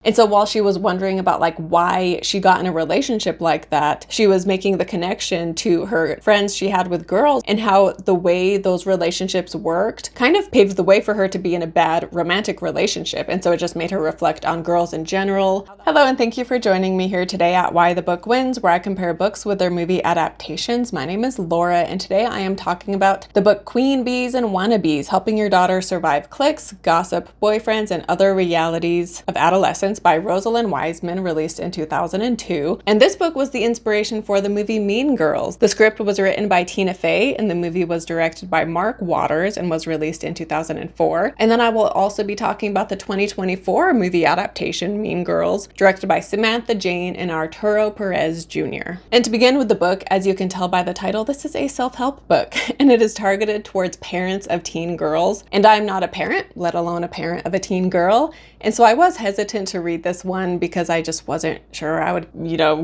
And so while she was wondering about like why she got in a relationship like that, she was making the connection to her friends she had with girls and how the way those relationships worked kind of paved the way for her to be in a bad romantic relationship. And so it just made her reflect on girls in general. Hello, and thank you for joining me here today at Why the Book Wins, where I compare books with their movie adaptations. My name is Laura, and today I am talking about the book Queen Bees and Wannabes, Helping Your Daughter Survive Cliques, Gossip, Boyfriends, and Other Realities of Adolescence by Rosalind Wiseman, released in 2002. And this book was the inspiration for the movie Mean Girls. The script was written by Tina Fey, and the movie was directed by Mark Waters and was released in 2004. And then I will also be talking about the 2024 movie adaptation, Mean Girls, directed by Samantha Jane and Arturo Perez Jr. And to begin with the book, as you can tell by the title, this is a self-help book, and it is targeted towards parents of teen girls. And I'm not a parent, let alone a parent of a teen girl. And so I was hesitant to read this one because I just wasn't sure I would,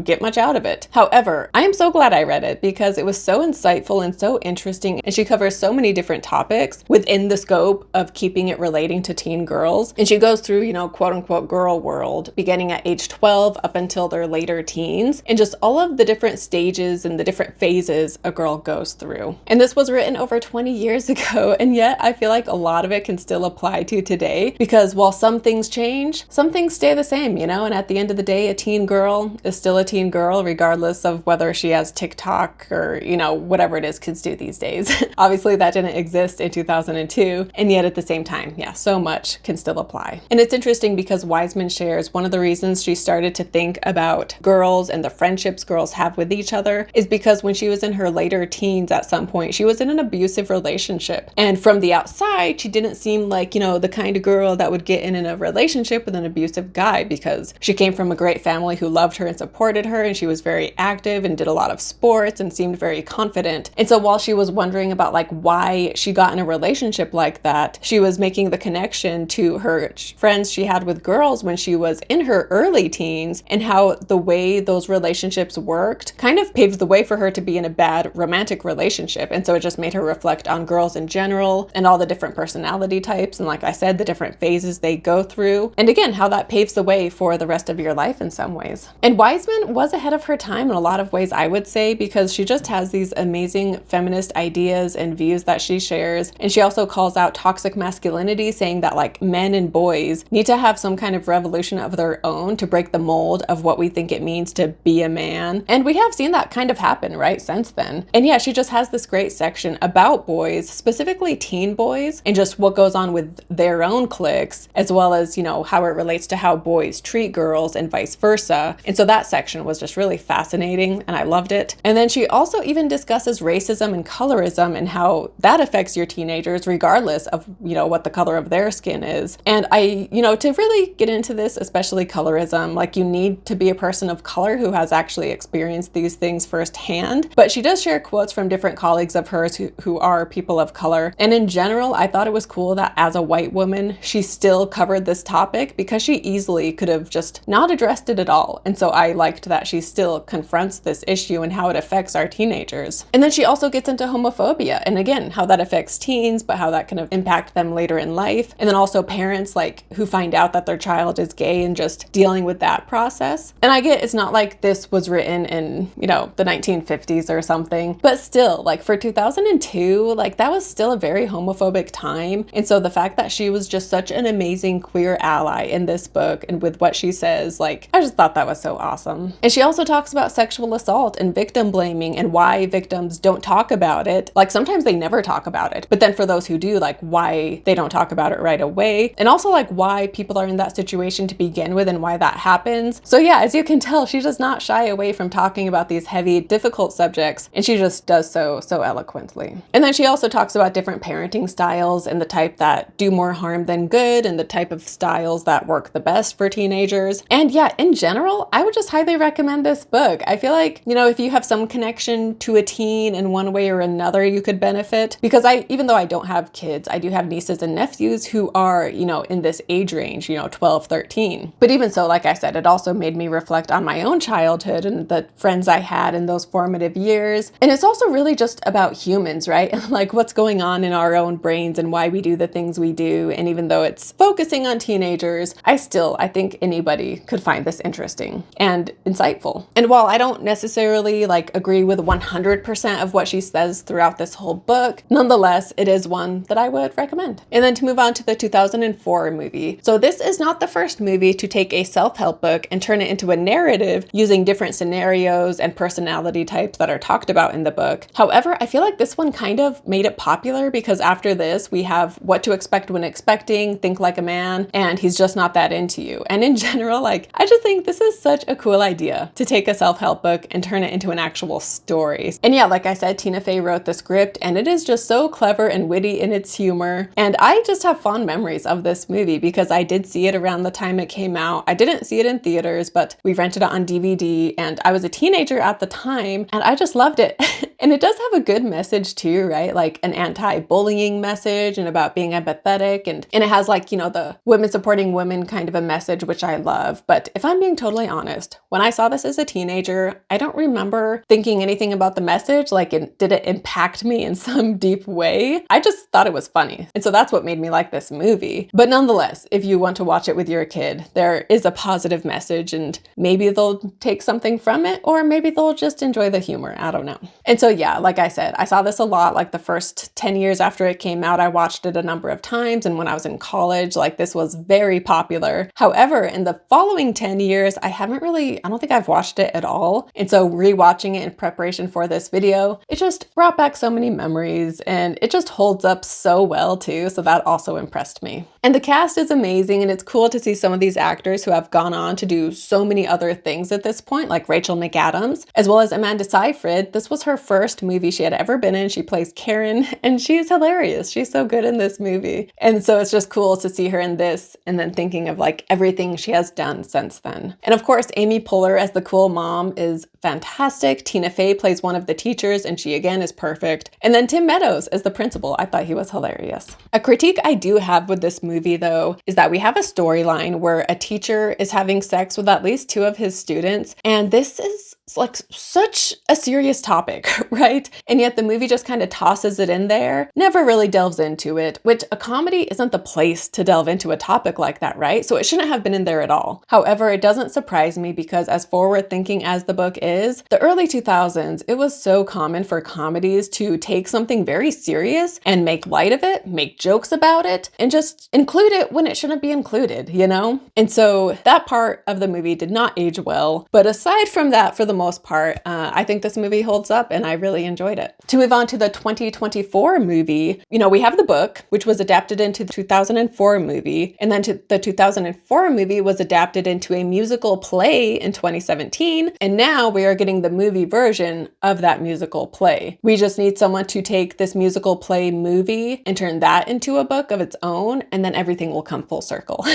get much out of it. However, I am so glad I read it because it was so insightful and so interesting, and she covers so many different topics within the scope of keeping it relating to teen girls. And she goes through, quote unquote girl world, beginning at age 12 up until their later teens, and just all of the different stages and the different phases a girl goes through. And this was written over 20 years ago, and yet I feel like a lot of it can still apply to today, because while some things change, some things stay the same, and at the end of the day, a teen girl is still a teen girl, regardless of whether she has TikTok or, whatever it is kids do these days. Obviously, that didn't exist in 2002, and yet at the same time, so much can still apply. And it's interesting because Wiseman shares one of the reasons she started to think about girls and the friendships girls have with each other is because when she was in her later teens, at some point, she was in an abusive relationship. And from the outside, she didn't seem like, the kind of girl that would get in a relationship with an abusive guy, because she came from a great family who loved her and supported her, and she was very active and did a lot of sports and seemed very confident. And so while she was wondering about like why she got in a relationship like that, she was making the connection to her friends she had with girls when she was in her early teens, and how the way those relationships worked kind of paved the way for her to be in a bad romantic relationship. And so it just made her reflect on girls in general and all the different personality types, and like I said, the different phases they go through, and again, how that paves the way for the rest of your life in some ways. And Wiseman was ahead of her time in a lot of ways, I would say, because she just has these amazing feminist ideas and views that she shares. And she also calls out toxic masculinity, saying that like men and boys need to have some kind of revolution of their own to break the mold of what we think it means to be a man. And we have seen that kind of happen, right, since then. And yeah, she just has this great section about boys, specifically teen boys, and just what goes on with their own cliques, as well as, how it relates to how boys treat girls and vice versa. And so that section was just really fascinating, and I loved it. And then she also even discusses racism and colorism and how that affects your teenagers regardless of, what the color of their skin is. And I, to really get into this, especially colorism, like you need to be a person of color who has actually experienced these things firsthand. But she does share quotes from different colleagues of hers who are people of color. And in general, I thought it was cool that as a white woman, she still covered this topic, because she easily could have just not addressed it at all. And so I liked that she still confronts this issue and how it affects our teenagers. And then she also gets into homophobia, and again, how that affects teens, but how that can impact them later in life. And then also parents like who find out that their child is gay and just dealing with that process. And I get it's not like this was written in, the 1950s or something, but still, like for 2002, like that was still a very homophobic time. And so the fact that she was just such an amazing queer ally in this book and with what she says, like I just thought that was so awesome. And she also talks about sexual assault and victim blaming and why victims don't talk about it. Like sometimes they never talk about it, but then for those who do, like why they don't talk about it right away, and also like why people are in that situation to begin with and why that happens. So yeah, as you can tell, she does not shy away from talking about these heavy, difficult subjects, and she just does so eloquently. And then she also talks about different parenting styles and the type that do more harm than good, and the type of styles that work the best for teenagers. And yeah, in general, I would just highly recommend this book. I feel like, if you have some connection to a teen in one way or another, you could benefit, because even though I don't have kids, I do have nieces and nephews who are, in this age range, 12, 13. But even so, like I said, it also made me reflect on my own childhood and the friends I had in those formative years. And it's also really just about humans, right? Like what's going on in our own brains and why we do the things we do. And even though it's focusing on teenagers, I still still, I think anybody could find this interesting and insightful. And while I don't necessarily like agree with 100% of what she says throughout this whole book, nonetheless, it is one that I would recommend. And then to move on to the 2004 movie. So this is not the first movie to take a self-help book and turn it into a narrative using different scenarios and personality types that are talked about in the book. However, I feel like this one kind of made it popular because after this, we have What to Expect When Expecting, Think Like a Man, and He's Just Not That Into You. And in general, like, I just think this is such a cool idea to take a self-help book and turn it into an actual story. And yeah, like I said, Tina Fey wrote the script and it is just so clever and witty in its humor. And I just have fond memories of this movie because I did see it around the time it came out. I didn't see it in theaters, but we rented it on DVD and I was a teenager at the time and I just loved it. And it does have a good message too, right? Like an anti-bullying message and about being empathetic. And it has like, you know, the women supporting women kind of a message, which I love. But if I'm being totally honest, when I saw this as a teenager, I don't remember thinking anything about the message. Like, did it impact me in some deep way? I just thought it was funny. And so that's what made me like this movie. But nonetheless, if you want to watch it with your kid, there is a positive message and maybe they'll take something from it or maybe they'll just enjoy the humor. I don't know. And so yeah, like I said, I saw this a lot. Like the first 10 years after it came out, I watched it a number of times. And when I was in college, like this was very popular. However, in the following 10 years, I don't think I've watched it at all. And so rewatching it in preparation for this video, it just brought back so many memories and it just holds up so well too. So that also impressed me. And the cast is amazing and it's cool to see some of these actors who have gone on to do so many other things at this point, like Rachel McAdams, as well as Amanda Seyfried. This was her first movie she had ever been in. She plays Karen and she's hilarious. She's so good in this movie. And so it's just cool to see her in this and then thinking of like everything she has done since then. And of course, Amy Poehler as the cool mom is fantastic. Tina Fey plays one of the teachers and she again is perfect. And then Tim Meadows as the principal. I thought he was hilarious. A critique I do have with this movie though is that we have a storyline where a teacher is having sex with at least two of his students. And this is like such a serious topic, right? And yet the movie just kind of tosses it in there, never really delves into it, which a comedy isn't the place to delve into a topic like that, right? So it shouldn't have been in there at all. However, it doesn't surprise me because as forward thinking as the book is, the early 2000s, it was so common for comedies to take something very serious and make light of it, make jokes about it, and just include it when it shouldn't be included, you know? And so that part of the movie did not age well. But aside from that, for the most part, I think this movie holds up and I really enjoyed it. To move on to the 2024 movie, you know, we have the book, which was adapted into the 2004 movie, and then the 2004 movie was adapted into a musical play in 2017, and now we are getting the movie version of that musical play. We just need someone to take this musical play movie and turn that into a book of its own, and then everything will come full circle.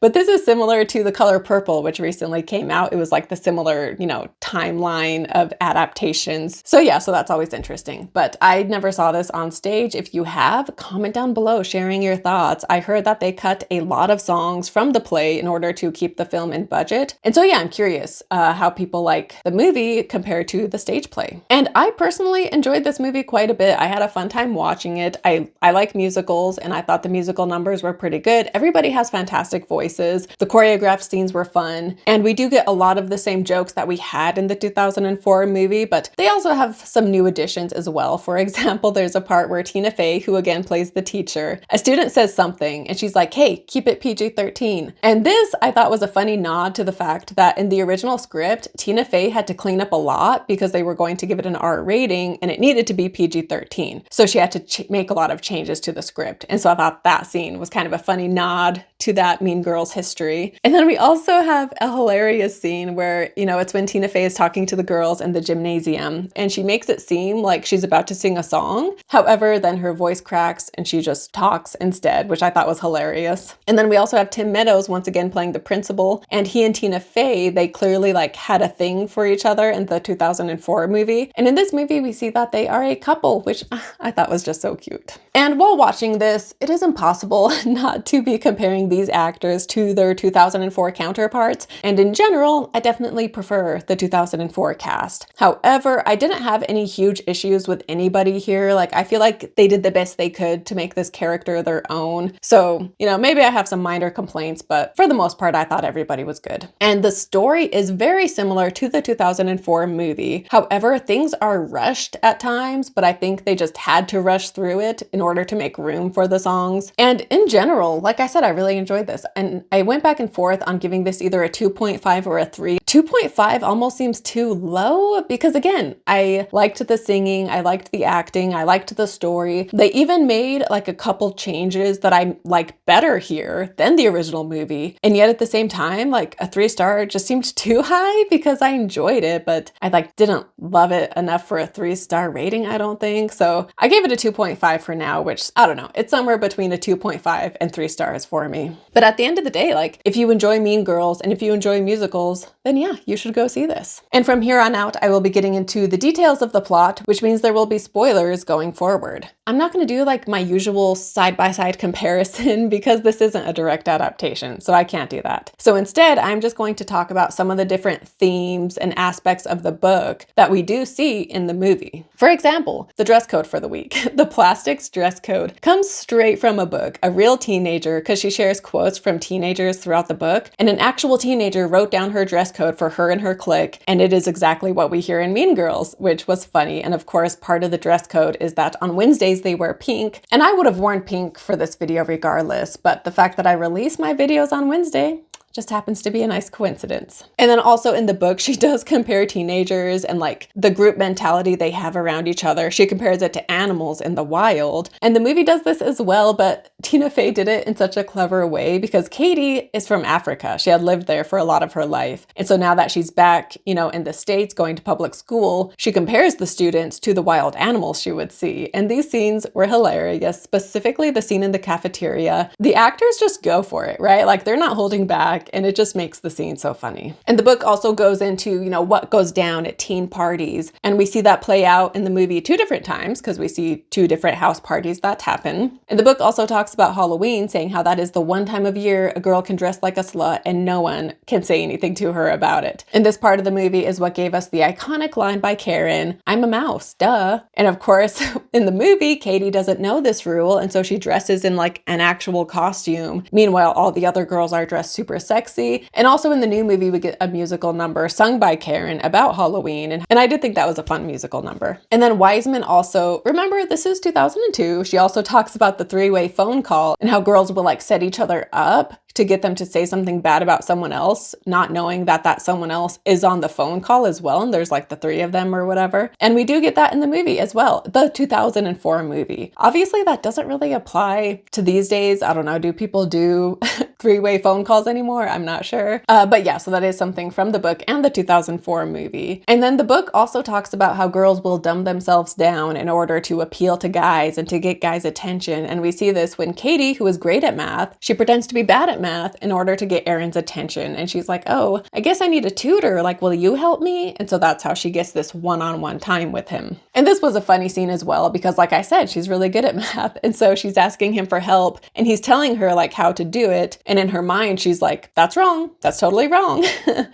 But this is similar to The Color Purple, which recently came out. It was like the similar, you know, timeline of adaptations. So yeah, so that's always interesting. But I never saw this on stage. If you have, comment down below sharing your thoughts. I heard that they cut a lot of songs from the play in order to keep the film in budget. And so yeah, I'm curious how people like the movie compared to the stage play. And I personally enjoyed this movie quite a bit. I had a fun time watching it. I like musicals and I thought the musical numbers were pretty good. Everybody has fantastic voices. The choreographed scenes were fun. And we do get a lot of the same jokes that we had in the 2004 movie, but they also have some new additions as well. For example, there's a part where Tina Fey, who again plays the teacher, a student says something and she's like, hey, keep it PG-13. And this I thought was a funny nod to the fact that in the original script, Tina Fey had to clean up a lot because they were going to give it an R rating and it needed to be PG-13. So she had to make a lot of changes to the script. And so I thought that scene was kind of a funny nod to that Mean Girls history. And then we also have a hilarious scene where, you know, it's when Tina Fey is talking to the girls in the gymnasium and she makes it seem like she's about to sing a song. However, then her voice cracks and she just talks instead, which I thought was hilarious. And then we also have Tim Meadows once again playing the principal, and he and Tina Fey, they clearly like had a thing for each other in the 2004 movie. And in this movie, we see that they are a couple, which I thought was just so cute. And while watching this, it is impossible not to be comparing comparing these actors to their 2004 counterparts, and in general, I definitely prefer the 2004 cast. However, I didn't have any huge issues with anybody here. Like, I feel like they did the best they could to make this character their own. So, maybe I have some minor complaints, but for the most part, I thought everybody was good. And the story is very similar to the 2004 movie. However, things are rushed at times, but I think they just had to rush through it in order to make room for the songs. And in general, like I said, I really enjoyed this. And I went back and forth on giving this either a 2.5 or a 3. 2.5 almost seems too low because, again, I liked the singing, I liked the acting, I liked the story. They even made like a couple changes that I like better here than the original movie. And yet at the same time, like a 3-star just seemed too high because I enjoyed it, but I didn't love it enough for a 3-star rating, I don't think. So I gave it a 2.5 for now, which I don't know. It's somewhere between a 2.5 and 3 stars for me. But at the end of the day, like if you enjoy Mean Girls and if you enjoy musicals, then yeah, you should go see this. And from here on out, I will be getting into the details of the plot, which means there will be spoilers going forward. I'm not going to do like my usual side-by-side comparison because this isn't a direct adaptation, so I can't do that. So instead, I'm just going to talk about some of the different themes and aspects of the book that we do see in the movie. For example, the dress code for the week. The Plastics dress code comes straight from a book, a real teenager, because she shares quotes from teenagers throughout the book, and an actual teenager wrote down her dress code for her and her clique, and it is exactly what we hear in Mean Girls, which was funny. And of course, part of the dress code is that on Wednesdays they wear pink, and I would have worn pink for this video regardless, but the fact that I release my videos on Wednesday just happens to be a nice coincidence. And then also in the book, she does compare teenagers and like the group mentality they have around each other. She compares it to animals in the wild. And the movie does this as well, but Tina Fey did it in such a clever way because Katie is from Africa. She had lived there for a lot of her life. And so now that she's back, in the States going to public school, she compares the students to the wild animals she would see. And these scenes were hilarious, specifically the scene in the cafeteria. The actors just go for it, right? Like they're not holding back. And it just makes the scene so funny. And the book also goes into, what goes down at teen parties. And we see that play out in the movie 2 different times because we see 2 different house parties that happen. And the book also talks about Halloween, saying how that is the one time of year a girl can dress like a slut and no one can say anything to her about it. And this part of the movie is what gave us the iconic line by Karen, "I'm a mouse, duh." And of course, in the movie, Katie doesn't know this rule. And so she dresses in like an actual costume. Meanwhile, all the other girls are dressed super sexy. And also in the new movie, we get a musical number sung by Karen about Halloween. And I did think that was a fun musical number. And then Wiseman also, remember, this is 2002. She also talks about the 3-way phone call and how girls will like set each other up to get them to say something bad about someone else, not knowing that that someone else is on the phone call as well. And there's like the 3 of them or whatever. And we do get that in the movie as well, the 2004 movie. Obviously, that doesn't really apply to these days. I don't know. Do people do 3-way phone calls anymore? I'm not sure. But yeah, so that is something from the book and the 2004 movie. And then the book also talks about how girls will dumb themselves down in order to appeal to guys and to get guys' attention. And we see this when Katie, who is great at math, she pretends to be bad at math in order to get Aaron's attention. And she's like, "Oh, I guess I need a tutor. Like, will you help me?" And so that's how she gets this one-on-one time with him. And this was a funny scene as well, because like I said, she's really good at math. And so she's asking him for help and he's telling her like how to do it. And in her mind, she's like, "That's wrong. That's totally wrong."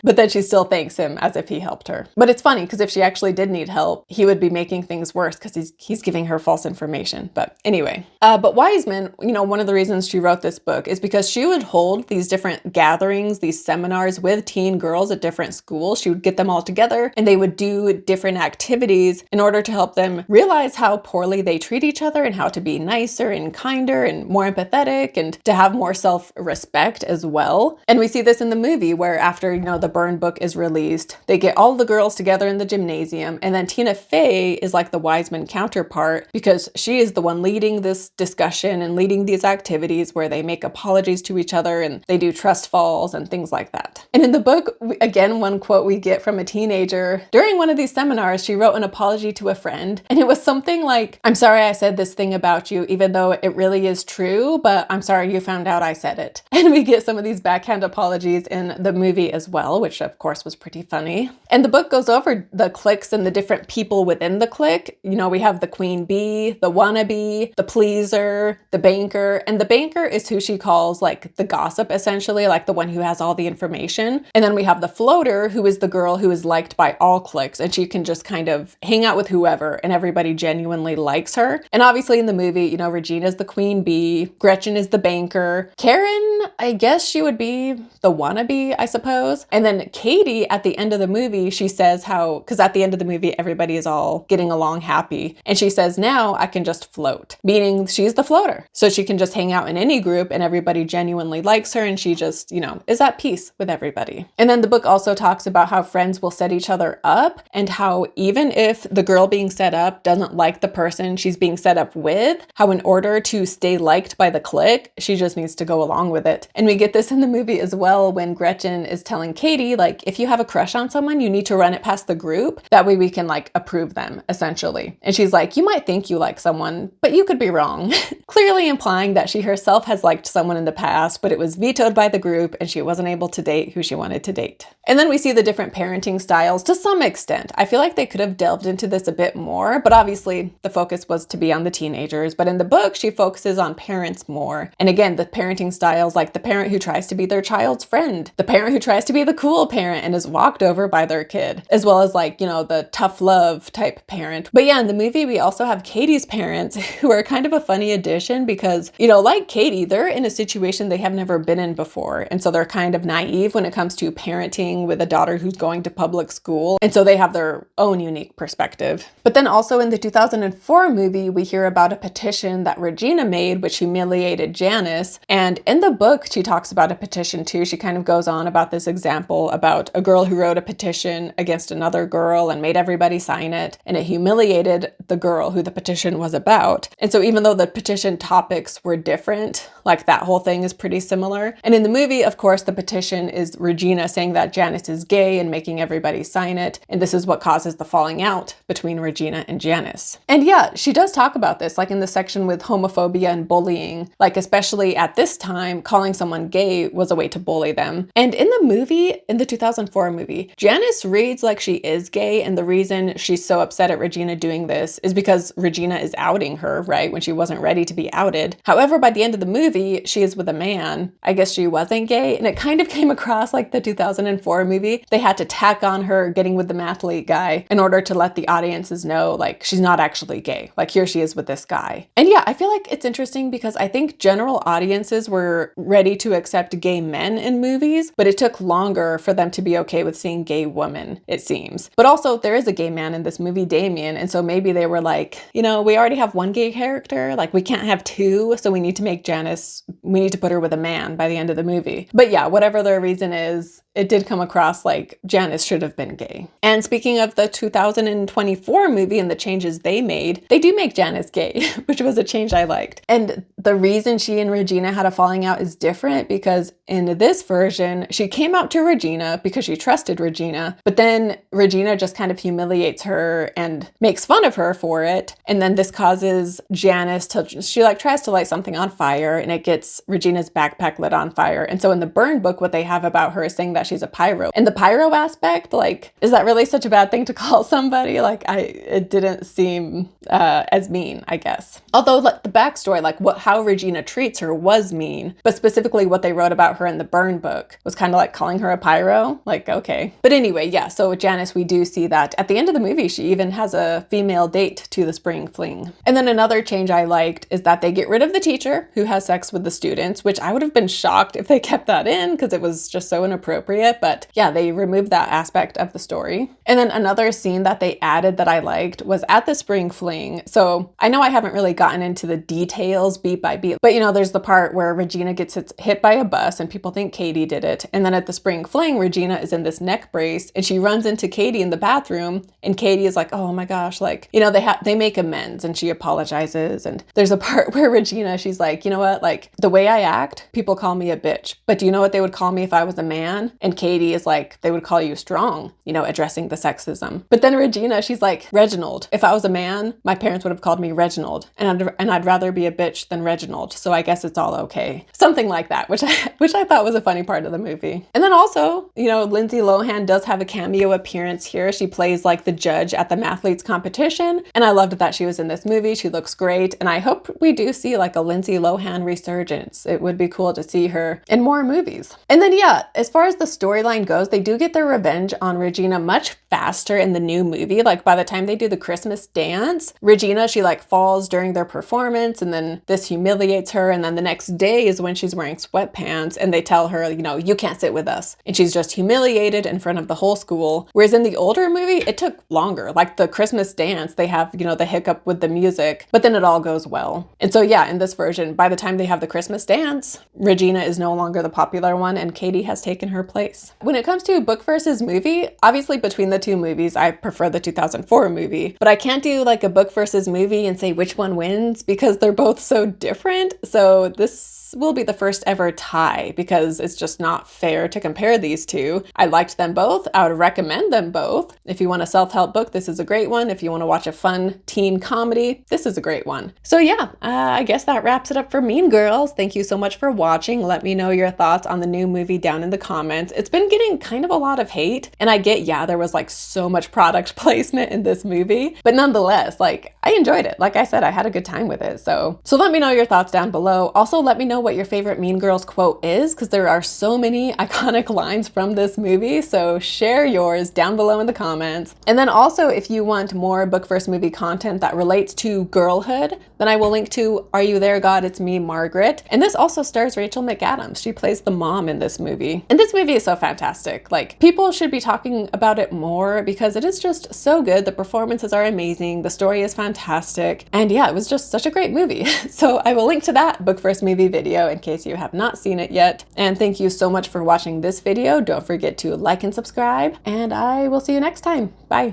But then she still thanks him as if he helped her. But it's funny because if she actually did need help, he would be making things worse because he's giving her false information. But anyway, but Wiseman, one of the reasons she wrote this book is because she would hold these different gatherings, these seminars with teen girls at different schools. She would get them all together and they would do different activities in order to help them realize how poorly they treat each other and how to be nicer and kinder and more empathetic and to have more self-respect as well. And we see this in the movie where after, the burn book is released, they get all the girls together in the gymnasium, and then Tina Fey is like the Wiseman counterpart because she is the one leading this discussion and leading these activities where they make apologies to each other and they do trust falls and things like that. And in the book, again, one quote we get from a teenager during one of these seminars, she wrote an apology to a friend, and it was something like, "I'm sorry I said this thing about you, even though it really is true, but I'm sorry you found out I said it." And we get some of these backhand apologies in the movie as well, which of course was pretty funny. And the book goes over the cliques and the different people within the clique. We have the queen bee, the wannabe, the pleaser, the banker, and the banker is who she calls like the gossip, essentially, like the one who has all the information. And then we have the floater, who is the girl who is liked by all cliques, and she can just kind of hang out with whoever and everybody genuinely likes her. And obviously in the movie, you know, Regina's the queen bee, Gretchen is the banker, Karen, I guess she would be the wannabe, I suppose. And then Katie, at the end of the movie, she says how, because at the end of the movie, everybody is all getting along happy. And she says, now I can just float, meaning she's the floater. So she can just hang out in any group and everybody genuinely likes her and she just, you know, is at peace with everybody. And then the book also talks about how friends will set each other up and how even if the girl being set up doesn't like the person she's being set up with, how in order to stay liked by the clique, she just needs to go along with it. And we get this in the movie as well when Gretchen is telling Katie, like, if you have a crush on someone, you need to run it past the group. That way we can like approve them, essentially. And she's like, you might think you like someone, but you could be wrong. Clearly implying that she herself has liked someone in the past, but it was vetoed by the group and she wasn't able to date who she wanted to date. And then we see the different parenting styles to some extent. I feel like they could have delved into this a bit more, but obviously the focus was to be on the teenagers. But in the book, she focuses on parents more. And again, the parenting styles, like the parent who tries to be their child's friend, the parent who tries to be the cool parent and is walked over by their kid, as well as like, you know, the tough love type parent. But yeah, in the movie, we also have Katie's parents who are kind of a funny addition because, you know, like Katie, they're in a situation they have never been in before. And so they're kind of naive when it comes to parenting with a daughter who's going to public school. And so they have their own unique perspective. But then also in the 2004 movie, we hear about a petition that Regina made, which humiliated Janice. And in the book, she talks about a petition too. She kind of goes on about this example about a girl who wrote a petition against another girl and made everybody sign it. And it humiliated the girl who the petition was about. And so even though the petition topics were different, like that whole thing is pretty similar. And in the movie, of course, the petition is Regina saying that Janice is gay and making everybody sign it. And this is what causes the falling out between Regina and Janice. And yeah, she does talk about this, like in the section with homophobia and bullying, like especially at this time, calling someone gay was a way to bully them. And in the movie, in the 2004 movie, Janice reads like she is gay. And the reason she's so upset at Regina doing this is because Regina is outing her, right? When she wasn't ready to be outed. However, by the end of the movie, she is with a man. I guess she wasn't gay. And it kind of came across like the 2004 movie. They had to tack on her getting with the mathlete guy in order to let the audiences know, like, she's not actually gay. Like, here she is with this guy. And yeah, I feel like it's interesting because I think general audiences were ready to accept gay men in movies, but it took longer for them to be okay with seeing gay women, it seems. But also, there is a gay man in this movie, Damien, and so maybe they were like, you know, we already have one gay character, like we can't have two, so we need to make Janice, we need to put her with a man by the end of the movie. But yeah, whatever their reason is, it did come across like Janice should have been gay. And speaking of the 2024 movie and the changes they made, they do make Janice gay, which was a change I liked. And the reason she and Regina had a falling out is different because in this version, she came out to Regina because she trusted Regina, but then Regina just kind of humiliates her and makes fun of her for it. And then this causes Janice to, she like tries to light something on fire and it gets Regina's backpack lit on fire. And so in the burn book, what they have about her is saying that she's a pyro. And the pyro aspect, like, is that really such a bad thing to call somebody? Like, it didn't seem as mean, I guess. Although like the backstory, like how Regina treats her was mean, but specifically what they wrote about her in the burn book was kind of like calling her a pyro. Like, okay. But anyway, yeah, so with Janice, we do see that at the end of the movie, she even has a female date to the spring fling. And then another change I liked is that they get rid of the teacher who has sex with the students, which I would have been shocked if they kept that in because it was just so inappropriate. But yeah, they removed that aspect of the story. And then another scene that they added that I liked was at the spring fling. So I know I haven't really gotten into the details beat by beat, but you know, there's the part where Regina gets hit by a bus and people think Katie did it. And then at the spring fling, Regina is in this neck brace and she runs into Katie in the bathroom and Katie is like, oh my gosh, like, you know, they make amends and she apologizes. And there's a part where Regina, she's like, you know what, like the way I act, people call me a bitch, but do you know what they would call me if I was a man? And Katie is like, they would call you strong, you know, addressing the sexism. But then Regina, she's like, Reginald, if I was a man, my parents would have called me Reginald and I'd rather be a bitch than Reginald, so I guess it's all okay. Something like that, which I thought was a funny part of the movie. And then also, you know, Lindsay Lohan does have a cameo appearance here. She plays like the judge at the Mathletes competition, and I loved that she was in this movie. She looks great, and I hope we do see like a Lindsay Lohan resurgence. It would be cool to see her in more movies. And then yeah, as far as the storyline goes, they do get their revenge on Regina much faster in the new movie. Like by the time they do the Christmas dance, Regina, she like falls during their performance, and then this humiliates her, and then the next day is when she's wearing sweatpants and they tell her, you know, you can't sit with us, and she's just humiliated in front of the whole school. Whereas in the older movie, it took longer. Like the Christmas dance, they have, you know, the hiccup with the music, but then it all goes well. And so yeah, in this version, by the time they have the Christmas dance, Regina is no longer the popular one and Katie has taken her place. When it comes to book versus movie, obviously between the two movies, I prefer the 2004 movie, but I can't do like a book versus movie and say which one wins because they're both so different. So this will be the first ever tie because it's just not fair to compare these two. I liked them both. I would recommend them both. If you want a self-help book, this is a great one. If you want to watch a fun teen comedy, this is a great one. So yeah, I guess that wraps it up for Mean Girls. Thank you so much for watching. Let me know your thoughts on the new movie down in the comments. It's been getting kind of a lot of hate, and I get, yeah, there was like so much product placement in this movie, but nonetheless, like I enjoyed it. Like I said, I had a good time with it. So let me know your thoughts down below. Also, let me know what your favorite Mean Girls quote is, because there are so many iconic lines from this movie. So share yours down below in the comments. And then also, if you want more book versus movie content that relates to girlhood, then I will link to Are You There, God? It's Me, Margaret. And this also stars Rachel McAdams. She plays the mom in this movie. And this movie is so fantastic. Like, people should be talking about it more because it is just so good. The performances are amazing. The story is fantastic. And yeah, it was just such a great movie. So I will link to that book versus movie video in case you have not seen it yet. And thank you so much for watching this video. Don't forget to like and subscribe, and I will see you next time. Bye.